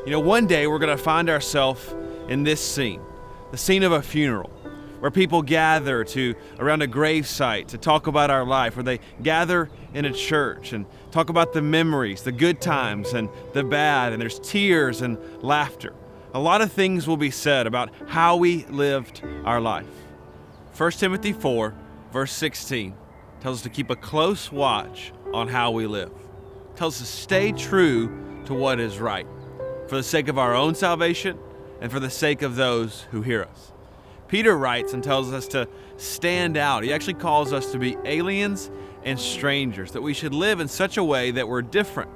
You know, one day we're going to find ourselves in this scene, the scene of a funeral, where people gather around a grave site to talk about our life, where they gather in a church and talk about the memories, the good times and the bad, and there's tears and laughter. A lot of things will be said about how we lived our life. 1 Timothy 4, verse 16 tells us to keep a close watch on how we live. It tells us to stay true to what is right, for the sake of our own salvation and for the sake of those who hear us. Peter writes and tells us to stand out. He actually calls us to be aliens and strangers, that we should live in such a way that we're different,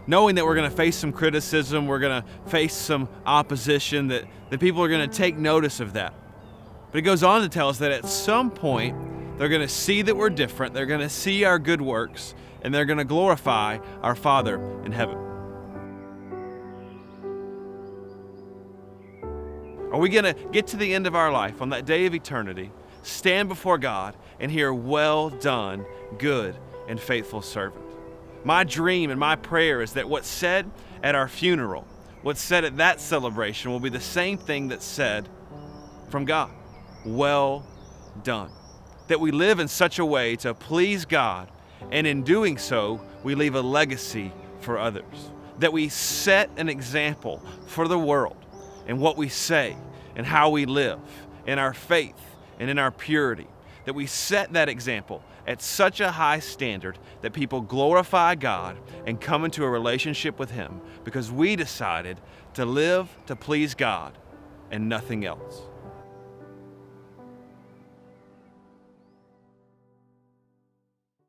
knowing that we're going to face some criticism, we're going to face some opposition, that people are going to take notice of that. But it goes on to tell us that at some point, they're going to see that we're different, they're going to see our good works, and they're going to glorify our Father in heaven. Are we going to get to the end of our life on that day of eternity, stand before God, and hear, "Well done, good and faithful servant"? My dream and my prayer is that what's said at our funeral, what's said at that celebration, will be the same thing that's said from God. Well done. That we live in such a way to please God, and in doing so, we leave a legacy for others. That we set an example for the world in what we say and how we live, in our faith and in our purity. That we set that example at such a high standard that people glorify God and come into a relationship with Him because we decided to live to please God and nothing else.